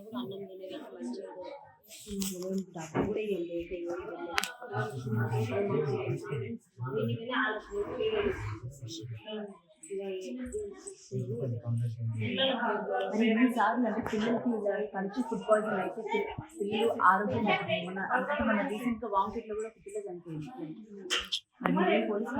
కూడా అన్నం తినేది మంచిగా డబ్బు కూడా ఎన్నిసార్లు అంటే పిల్లలకి కలిసి ఫుడ్ పాయిజన్ అయితే పిల్లలు ఆరోగ్యం అంటే మన రీసెంట్గా వాంకిట్లో కూడా పిల్లలు చనిపోయింది. మరి మీరేం పోలీస్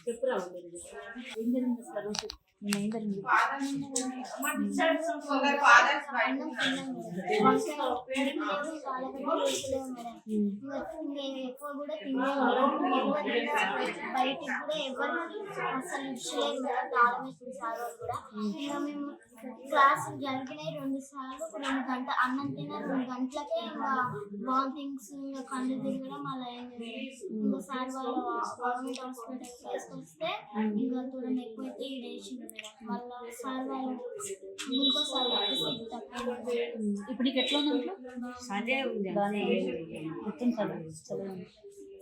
చెప్పురా ఏం జరిగింది అసలు? ఏం జరిగింది? ఎక్కువ కూడా బయటికి కూడా ఎవరు అసలు ఇచ్చలేదు మేడం. తాళం వేసిన సార్ వాళ్ళు కూడా ఇంకా మేము క్లాసులు జరిగినాయి 2 సార్లు 2 గంటల అన్నం తిన్న 2 గంటలకే ఇంకా వామిటింగ్స్ ఇంకా కళ్ళు తిరగడం అలా అయింది. ఇంకా సార్ వాళ్ళు గవర్నమెంట్ హాస్పిటల్ తీసుకొస్తే ఇంకా దూరం ఎక్కువైతే వేసింది మేడం. మళ్ళీ సార్ వాళ్ళు గ్లూకోజ్ ఇప్పుడు నీకు ఎట్లా ఉంది? అదే ఉంది మొత్తం చదువు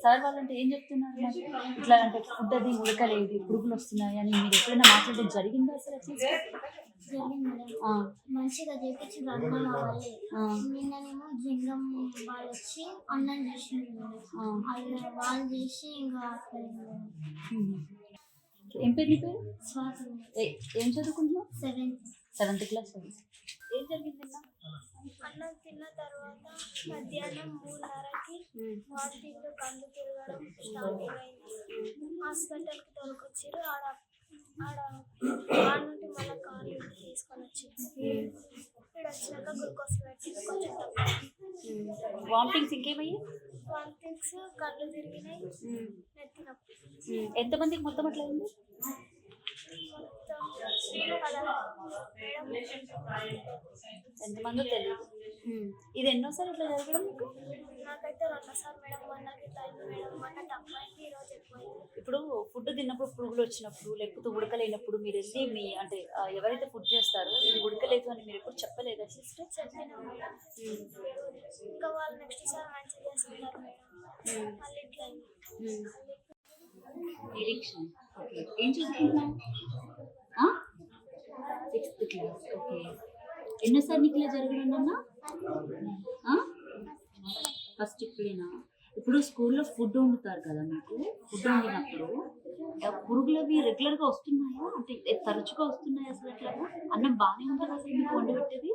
సార్ వాళ్ళంటే ఏం చెప్తున్నారు? ఇట్లా అంటే ఫుడ్ అది ఉడకలేదు, పురుగులు వస్తున్నాయి అని మీరు ఎప్పుడైనా మాట్లాడే జరిగిందా అసలు? జరిగింది మేడం. మంచిగా చేపించి అన్నం వాళ్ళే. నిన్ననేమో జింగం వాళ్ళు వచ్చి అన్నం చేసింది మేడం. వాళ్ళు చేసి ఇంకా ఏం పేరు నీ పేరు? శ్వాస. ఏం చదువుకుంటున్నావు? 7th class. ఏం జరిగింది? అన్నం తిన్న తర్వాత మధ్యాహ్నం 3:30కి వాంతింగ్ కళ్ళు తిరగడం స్టార్టింగ్ అయింది. హాస్పిటల్కి తోలుకొచ్చారు. ఆడ నుండి మళ్ళీ కాళ్ళు తీసుకొని వచ్చారు. ఇక్కడ వచ్చినాక గ్లూకోజ్ పెట్టి కొంచెం తక్కువ. వామిటింగ్స్ ఇంకేమయ్యాయి? వామిటింగ్స్, కళ్ళు తిరిగినాయి, నెత్తి నొప్పి. ఎంతమందికి మొత్తం అట్లా అయింది? ఎంతమందో తెలియదు. ఇది ఎన్నోసారి ఇట్లా జరగడం మీకు? నాకైతే 2 సార్లు మేడం. మొన్నకి time madam. మొన్న తక్కువైంది, ఈరోజు ఎక్కువైంది. ఇప్పుడు ఫుడ్ తిన్నప్పుడు పురుగులు వచ్చినప్పుడు లేకపోతే ఉడకలేనప్పుడు మీరు వెళ్ళి మీ అంటే ఎవరైతే ఫుడ్ చేస్తారో ఇది ఉడకలేదు అని మీరు ఎప్పుడు చెప్పలేదా సిస్టర్? చెప్పినా మేడం. ఇంకా వాళ్ళు నెక్స్ట్ సార్ మంచిగా చేస్తున్నారు మేడం. మళ్ళీ ఇట్లా ఎడిక్షన్. ఓకే. ఏం చదువుకుంటున్నావు? 6th class. ఓకే. ఎన్నోసారి నీకు ఇలా జరగడం అమ్మా? ఫస్ట్ ఇప్పుడేనా? ఇప్పుడు స్కూల్లో ఫుడ్ వండుతారు కదా మీకు, ఫుడ్ వండినప్పుడు పురుగులు అవి రెగ్యులర్గా వస్తున్నాయా? అంటే తరచుగా వస్తున్నాయా అసలు? అట్లా అన్నం బాగానే ఉంటుంది అసలు మీకు వండి పెట్టేది?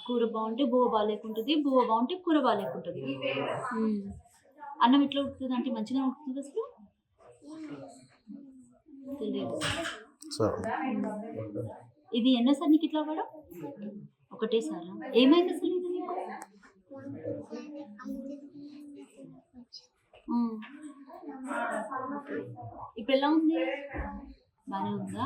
కూర బాగుంటే బువ్వ బాగాలేకుంటుంది, బువ్వ బాగుంటే కూర బాగాలేకుంటుంది. అన్నం ఎట్లా ఉడుకుతుంది? అంటే మంచిగా ఉడుకుతుంది అసలు? తెలియదు. ఇది ఎన్నోసారి నీకు ఇట్లా అవ్వడం? ఒకటేసారా? ఏమైంది అసలు ఇది నీకు? ఇప్పుడు ఎలా ఉంది? బాగానే ఉందా?